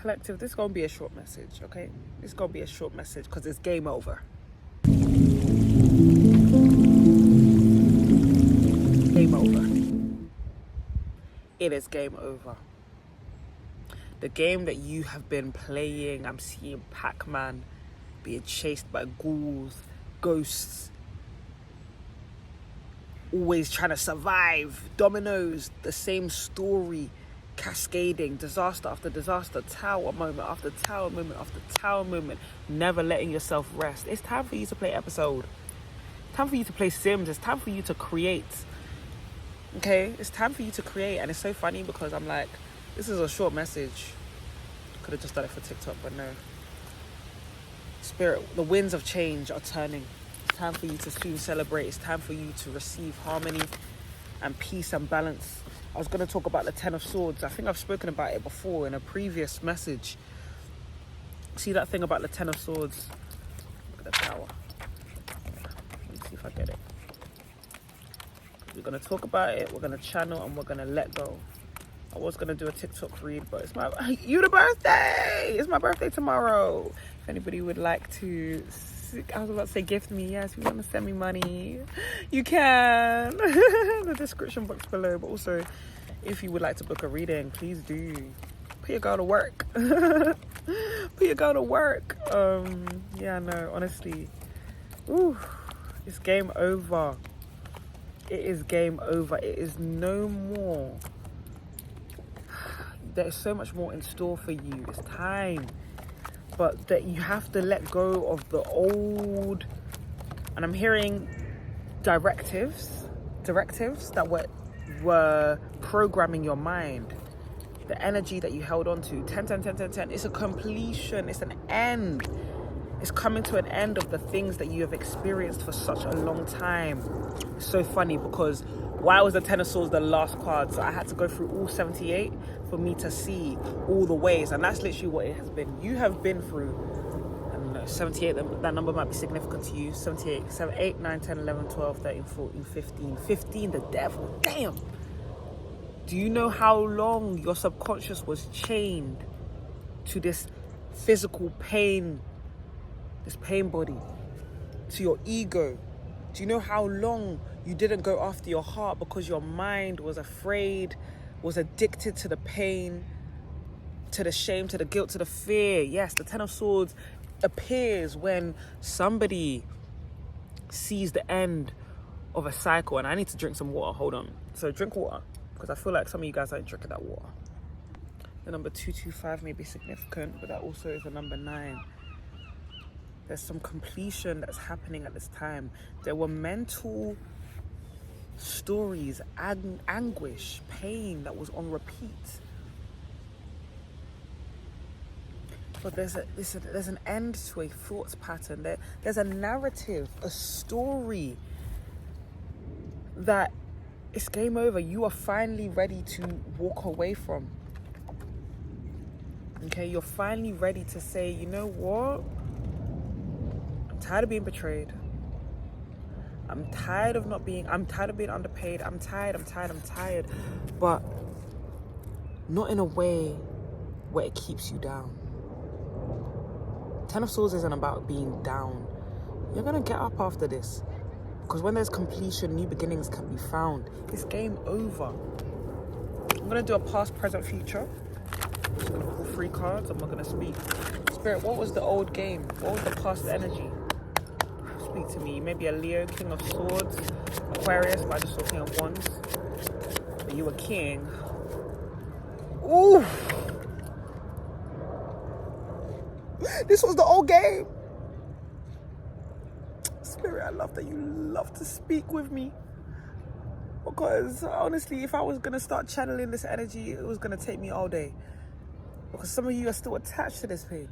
Collective, this is going to be a short message, okay? It's going to be a short message because it's game over. Game over. It is game over. The game that you have been playing, I'm seeing Pac-Man being chased by ghouls, ghosts, always trying to survive, dominoes, the same story, cascading, disaster after disaster, tower moment after tower moment after tower moment, never letting yourself rest. It's time for you to play episode. It's time for you to play Sims. It's time for you to create. Okay? It's time for you to create. And it's so funny because I'm like, this is a short message. Could have just done it for TikTok, but no. Spirit, the winds of change are turning. It's time for you to soon celebrate. It's time for you to receive harmony and peace and balance. I was going to talk about the Ten of Swords. I think I've spoken about it before in a previous message. See that thing about the Ten of Swords? Look at the Tower. Let me see if I get it. We're going to talk about it, we're going to channel, and we're going to let go. I was going to do a TikTok read, but it's the birthday! It's my birthday tomorrow. If anybody would like to, I was about to say gift me. Yes, if you want to send me money, you can. The description box below. But also, if you would like to book a reading, please do. Put your girl to work. Put your girl to work. Yeah, no, honestly. Ooh, it's game over. It is game over. It is no more. There is so much more in store for you. It's time. But that you have to let go of the old, and I'm hearing directives that were programming your mind. The energy that you held on to, 10, 10, 10, 10, 10, it's a completion, it's an end. It's coming to an end of the things that you have experienced for such a long time. It's so funny because why was the Ten of Swords the last card? So I had to go through all 78 for me to see all the ways. And that's literally what it has been. You have been through, I don't know, 78, that number might be significant to you. 78, 7, 8, 9, 10, 11, 12, 13, 14, 15. 15, the devil. Damn. Do you know how long your subconscious was chained to this physical pain, this pain body, to your ego? Do you know how long you didn't go after your heart because your mind was afraid, was addicted to the pain, to the shame, to the guilt, to the fear? Yes, the Ten of Swords appears when somebody sees the end of a cycle. And I need to drink some water. Hold on. So drink water, because I feel like some of you guys aren't drinking that water. The number 225 may be significant, but that also is the number 9. There's some completion that's happening at this time. There were mental stories, anguish, pain that was on repeat. But there's an end to a thoughts pattern. There's a narrative, a story that it's game over. You are finally ready to walk away from. Okay, you're finally ready to say, you know what? I'm tired of being betrayed. I'm tired of being underpaid. I'm tired. But not in a way where it keeps you down. Ten of Swords isn't about being down. You're going to get up after this. Because when there's completion, new beginnings can be found. It's game over. I'm going to do a past, present, future. I'm just going to pull 3 cards and we're going to speak. Spirit, what was the old game? What was the past energy? Speak to me. Maybe a Leo, King of Swords, Aquarius, but I just saw King of Wands. But you were king. Ooh! This was the old game. Spirit, I love that you love to speak with me. Because honestly, if I was going to start channeling this energy, it was going to take me all day. Because some of you are still attached to this pain.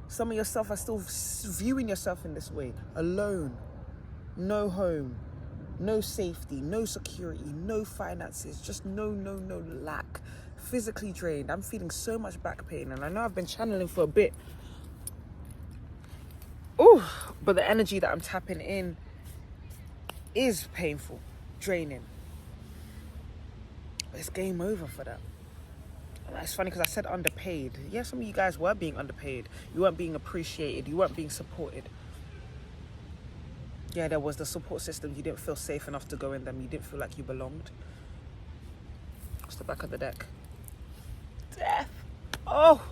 Some of yourself are still viewing yourself in this way. Alone. No home. No safety. No security. No finances. Just no lack. Physically drained. I'm feeling so much back pain. And I know I've been channeling for a bit. Ooh, but the energy that I'm tapping in is painful. Draining. But it's game over for that. And it's funny because I said underpaid. underpaid. Yeah, some of you guys were being underpaid. You weren't being appreciated. You weren't being supported. Yeah, there was the support system. You didn't feel safe enough to go in them. You didn't feel like you belonged. What's the back of the deck? Death. Oh,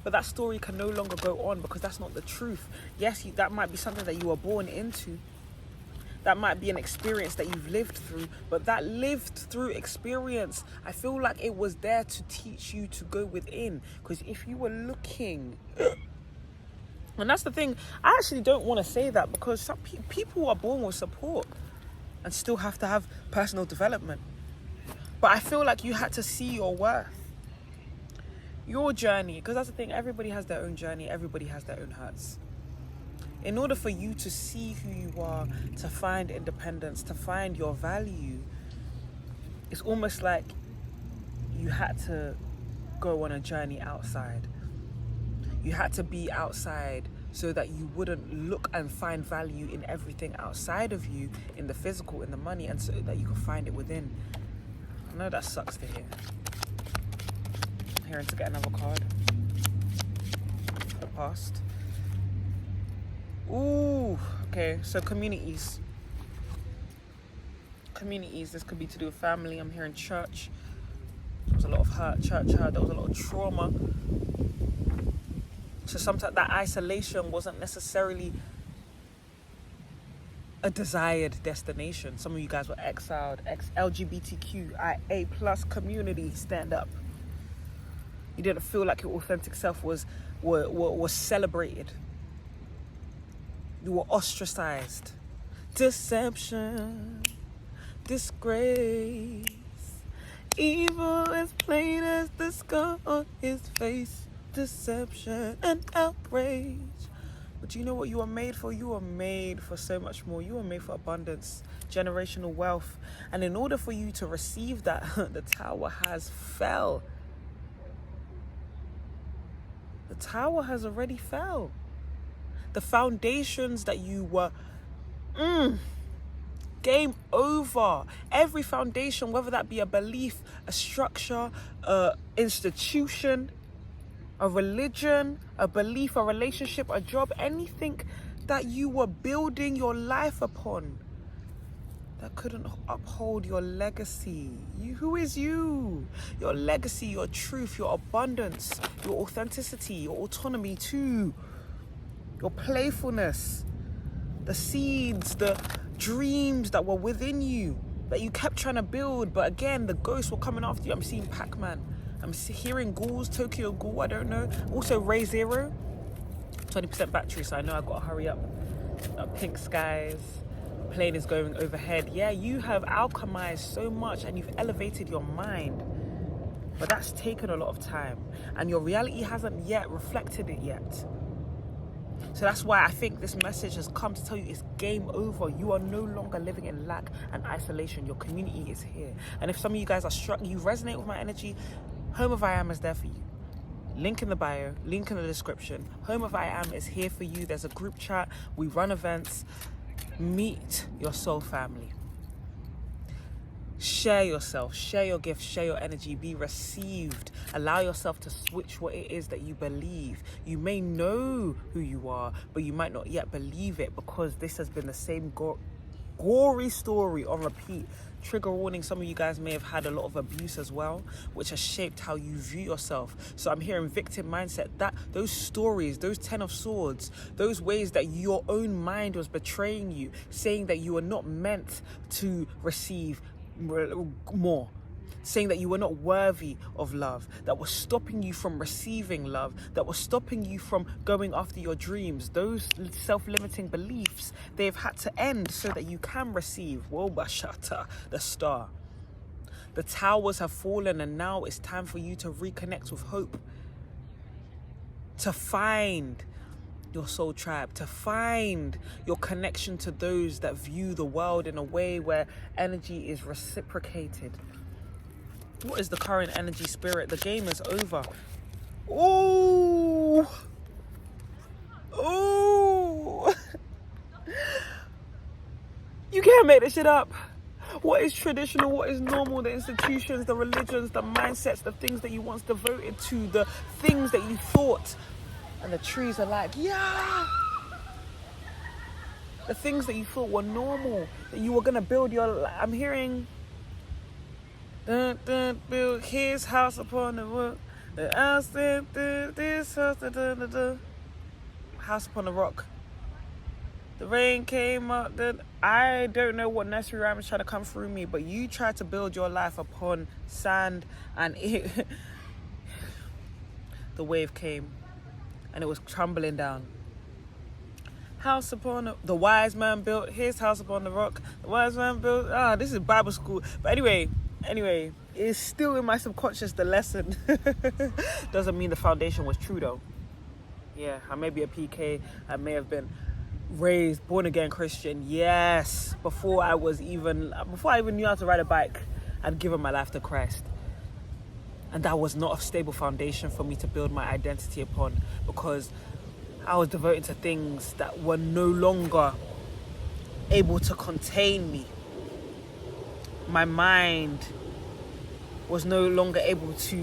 but that story can no longer go on because that's not the truth. Yes, that might be something that you were born into. That might be an experience that you've lived through, but that lived through experience, I feel like it was there to teach you to go within. Because if you were looking, and that's the thing, I actually don't want to say that because some people are born with support and still have to have personal development. But I feel like you had to see your worth, your journey, because that's the thing, everybody has their own journey, everybody has their own hurts. In order for you to see who you are, to find independence, to find your value, it's almost like you had to go on a journey outside. You had to be outside so that you wouldn't look and find value in everything outside of you, in the physical, in the money, and so that you can find it within. I know that sucks to hear. I'm hearing to get another card for the past. Ooh, okay, so communities. This could be to do with family. I'm hearing church. There was a lot of hurt, church hurt. There was a lot of trauma. So sometimes that isolation wasn't necessarily a desired destination. Some of you guys were exiled. LGBTQIA plus community, stand up. You didn't feel like your authentic self was celebrated. You were ostracized. Deception, disgrace, evil as plain as the scar on his face. Deception and outrage. But you know what you were made for? You were made for so much more. You were made for abundance, generational wealth. And in order for you to receive that, the tower has fell. The tower has already fell. The foundations that you were, game over. Every foundation, whether that be a belief, a structure, a institution, a religion, a belief, a relationship, a job, anything that you were building your life upon that couldn't uphold your legacy. Who is you? Your legacy, your truth, your abundance, your authenticity, your autonomy too. Your playfulness, the seeds, the dreams that were within you, that you kept trying to build, but again, the ghosts were coming after you. I'm seeing Pac-Man. I'm hearing ghouls, Tokyo Ghoul, I don't know. Also, Ray Zero, 20% battery, so I know I've got to hurry up. Pink skies, plane is going overhead. Yeah, you have alchemized so much and you've elevated your mind, but that's taken a lot of time, and your reality hasn't yet reflected it yet. So that's why I think this message has come to tell you it's game over. You are no longer living in lack and isolation. Your community is here. And if some of you guys are struck, you resonate with my energy, Home of I Am is there for you. Link in the bio, link in the description. Home of I Am is here for you. There's a group chat. We run events. Meet your soul family. Share yourself, share your gifts, share your energy, be received. Allow yourself to switch what it is that you believe. You may know who you are, but you might not yet believe it because this has been the same gory story on repeat. Trigger warning, some of you guys may have had a lot of abuse as well, which has shaped how you view yourself. So I'm hearing victim mindset, that those stories, those 10 of swords, those ways that your own mind was betraying you, saying that you are not meant to receive more, saying that you were not worthy of love, that was stopping you from receiving love, that was stopping you from going after your dreams. Those self-limiting beliefs, they've had to end so that you can receive Wobashata, the star. The towers have fallen, and now it's time for you to reconnect with hope, to find your soul tribe, to find your connection to those that view the world in a way where energy is reciprocated. What is the current energy, spirit? The game is over. Ooh. Ooh. You can't make this shit up. What is traditional, what is normal, the institutions, the religions, the mindsets, the things that you once devoted to, the things that you thought. And the trees are like, yeah. The things that you thought were normal, that you were going to build your... I'm hearing... build his house upon the rock. The house, this house, house upon the rock. The rain came up. I don't know what nursery rhyme is trying to come through me, but you tried to build your life upon sand, and the wave came, and it was crumbling down. House upon the wise man built his house upon the rock. The wise man built... this is Bible school. But anyway, it's still in my subconscious, the lesson. Doesn't mean the foundation was true though. Yeah, I may be a PK. I may have been raised born again Christian. Yes, before I even knew how to ride a bike, I'd given my life to Christ. And that was not a stable foundation for me to build my identity upon, because I was devoted to things that were no longer able to contain me. My mind was no longer able to...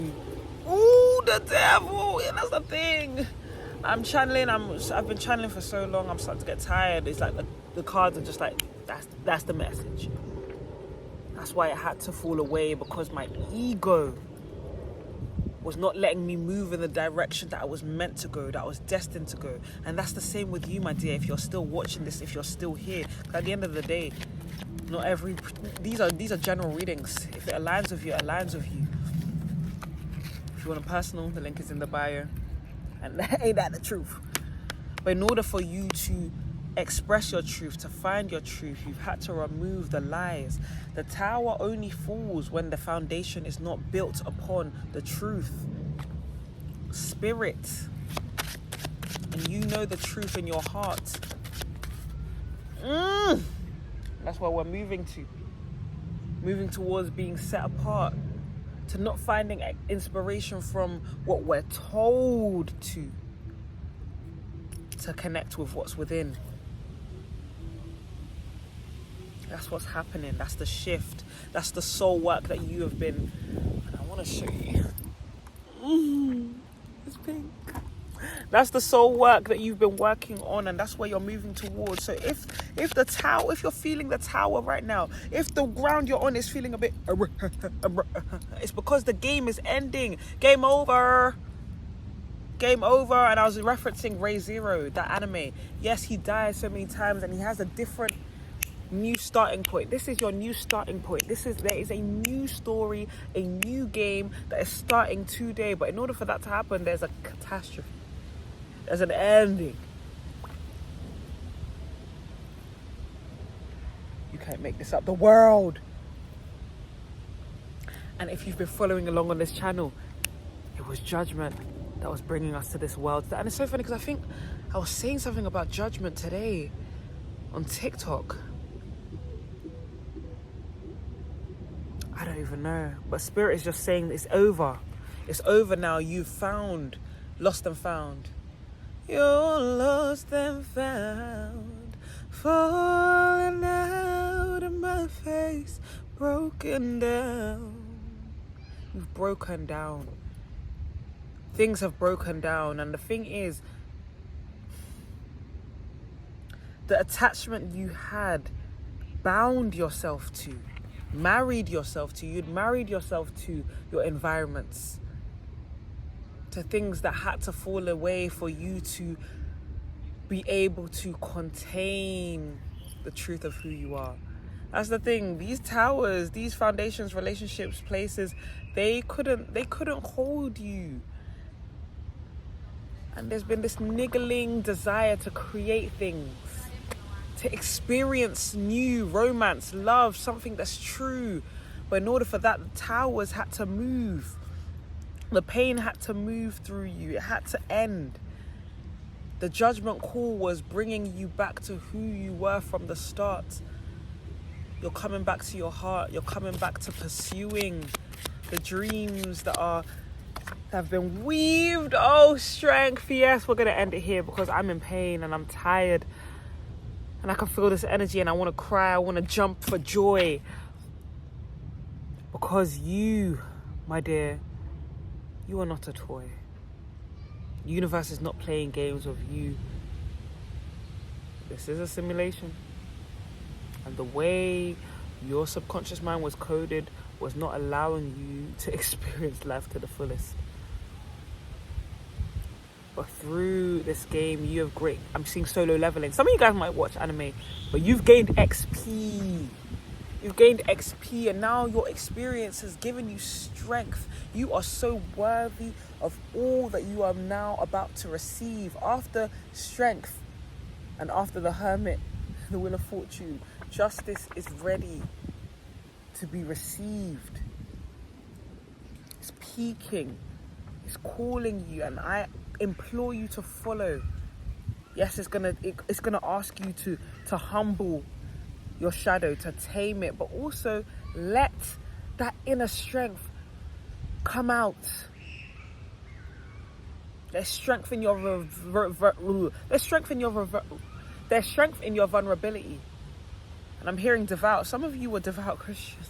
Ooh, the devil! Yeah, that's the thing. I'm channeling. I've been channeling for so long. I'm starting to get tired. It's like the cards are just like, that's the message. That's why it had to fall away, because my ego was not letting me move in the direction that I was meant to go, that I was destined to go. And that's the same with you, my dear, if you're still watching this, if you're still here. At the end of the day, these are general readings. If it aligns with you, it aligns with you. If you want a personal, the link is in the bio. And ain't that the truth? But in order for you to express your truth, to find your truth, you've had to remove the lies. The tower only falls when the foundation is not built upon the truth. Spirit. And you know the truth in your heart. That's where we're moving to. Moving towards being set apart. To not finding inspiration from what we're told to connect with what's within. That's what's happening. That's the shift. That's the soul work that you have been... And I want to show you. It's pink. That's the soul work that you've been working on, and that's where you're moving towards. So if you're feeling the tower right now, if the ground you're on is feeling a bit... It's because the game is ending. Game over. Game over. And I was referencing Ray Zero, that anime. Yes, he died so many times, and he has a different... new starting point. This is your new starting point. There is a new story, a new game that is starting today. But in order for that to happen, there's a catastrophe. There's an ending. You can't make this up. The world. And if you've been following along on this channel, it was judgment that was bringing us to this world. And it's so funny because I think I was saying something about judgment today on TikTok. I don't even know. But Spirit is just saying it's over. It's over now. You've found, lost and found. You're lost and found. Falling out of my face. Broken down. You've broken down. Things have broken down. And the thing is, the attachment you had bound yourself to. Married yourself to. You'd married yourself to your environments, to things that had to fall away for you to be able to contain the truth of who you are. That's the thing. These towers, these foundations, relationships, places, they couldn't hold you. And there's been this niggling desire to create things, to experience new romance, love, something that's true. But in order for that, the towers had to move. The pain had to move through you. It had to end. The judgment call was bringing you back to who you were from the start. You're coming back to your heart. You're coming back to pursuing the dreams that have been weaved. Oh, strength. Yes, we're going to end it here because I'm in pain and I'm tired. And I can feel this energy and I want to cry. I want to jump for joy. Because you, my dear, you are not a toy. The universe is not playing games with you. This is a simulation. And the way your subconscious mind was coded was not allowing you to experience life to the fullest. But through this game, you have I'm seeing solo leveling. Some of you guys might watch anime, but you've gained XP. You've gained XP, and now your experience has given you strength. You are so worthy of all that you are now about to receive. After strength and after the Hermit, the Wheel of Fortune, justice is ready to be received. It's peaking. It's calling you, and I implore you to follow. Yes, it's gonna ask you to humble your shadow, to tame it, but also let that inner strength come out. There's strength in your there's strength in your vulnerability. And I'm hearing devout. Some of you were devout Christians,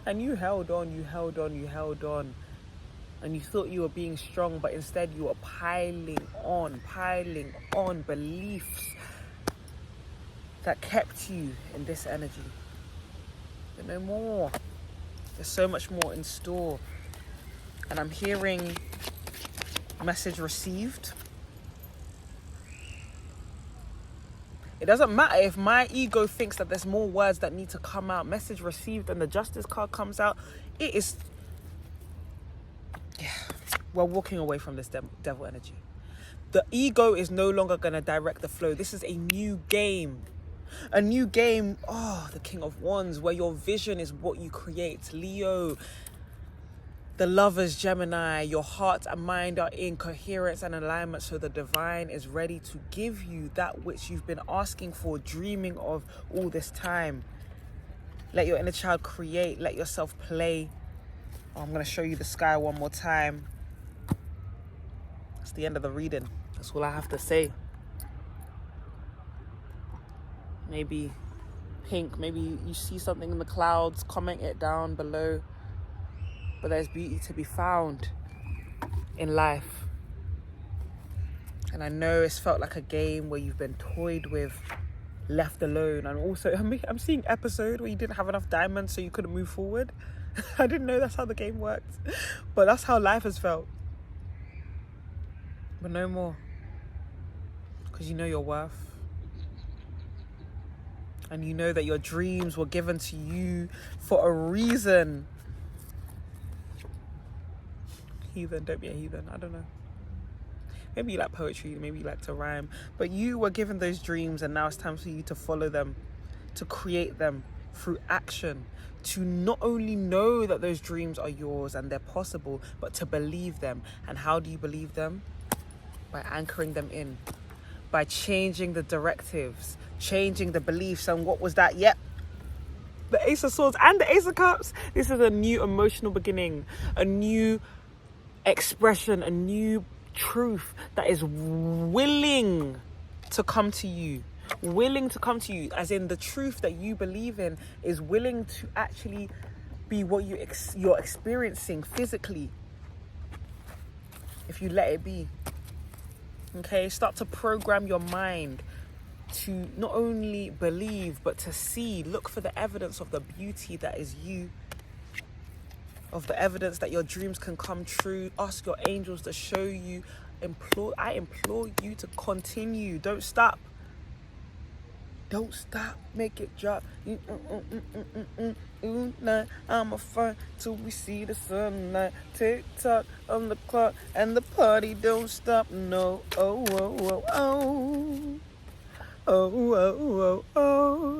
and you held on. And you thought you were being strong, but instead you were piling on beliefs that kept you in this energy. But no more. There's so much more in store. And I'm hearing message received. It doesn't matter if my ego thinks that there's more words that need to come out. Message received, and the justice card comes out. It is... yeah, we're walking away from this devil energy. The ego is no longer going to direct the flow. This is a new game. A new game, the King of Wands, where your vision is what you create. Leo, the Lovers, Gemini, your heart and mind are in coherence and alignment, so the divine is ready to give you that which you've been asking for, dreaming of all this time. Let your inner child create. Let yourself play. I'm going to show you the sky one more time. It's the end of the reading. That's all I have to say. Maybe pink. Maybe you see something in the clouds. Comment it down below. But there's beauty to be found in life. And I know it's felt like a game where you've been toyed with, left alone. And also, I'm seeing episode where you didn't have enough diamonds so you couldn't move forward. I didn't know that's how the game worked. But that's how life has felt. But no more. Because you know your worth. And you know that your dreams were given to you for a reason. Heathen, don't be a heathen. I don't know. Maybe you like poetry, maybe you like to rhyme. But you were given those dreams, and now it's time for you to follow them, to create them through action, to not only know that those dreams are yours and they're possible, but to believe them. And how do you believe them? By anchoring them in, by changing the directives, changing the beliefs. And what was that? Yep, the Ace of Swords and the Ace of Cups. This is a new emotional beginning, a new expression, a new truth that is willing to come to you. Willing to come to you, as in the truth that you believe in is willing to actually be what you're experiencing physically, if you let it be. Okay, start to program your mind to not only believe but to see. Look for the evidence of the beauty that is you, of the evidence that your dreams can come true. Ask your angels to show you. I implore you to continue. Don't stop. Don't stop. Make it drop. I'ma fight till we see the sunlight. Tick tock on the clock and the party don't stop. No. Oh.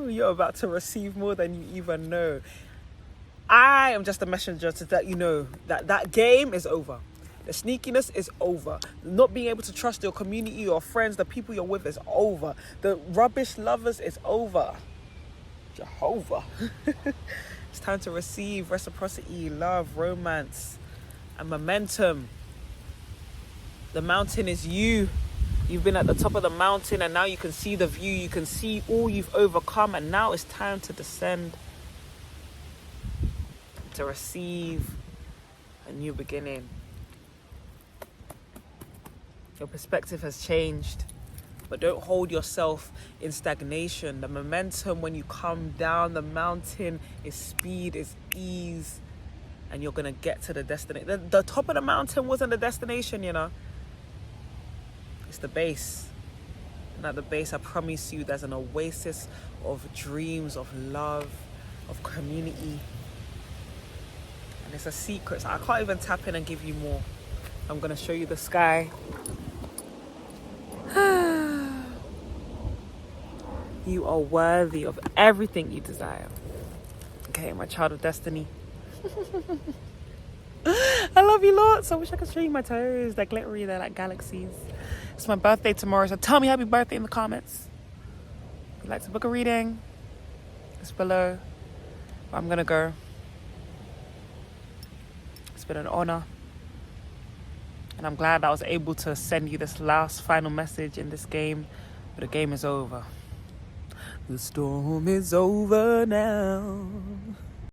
You're about to receive more than you even know. I am just a messenger to let you know that game is over. The sneakiness is over. Not being able to trust your community, your friends, the people you're with is over. The rubbish lovers is over. Jehovah. It's time to receive reciprocity, love, romance, and momentum. The mountain is you. You've been at the top of the mountain, and now you can see the view. You can see all you've overcome, and now it's time to descend. to receive a new beginning. Your perspective has changed, but don't hold yourself in stagnation. The momentum when you come down the mountain is speed, is ease, and you're gonna get to the destination. The top of the mountain wasn't the destination, you know. It's the base. And at the base, I promise you, there's an oasis of dreams, of love, of community. And it's a secret. So I can't even tap in and give you more. I'm gonna show you the sky. You are worthy of everything you desire. Okay, my child of destiny. I love you lots. I wish I could show you my toes. They're glittery, they're like galaxies. It's my birthday tomorrow, so tell me happy birthday in the comments. If you'd like to book a reading, it's below. But I'm gonna go. It's been an honor. And I'm glad I was able to send you this last final message in this game. But the game is over. The storm is over now.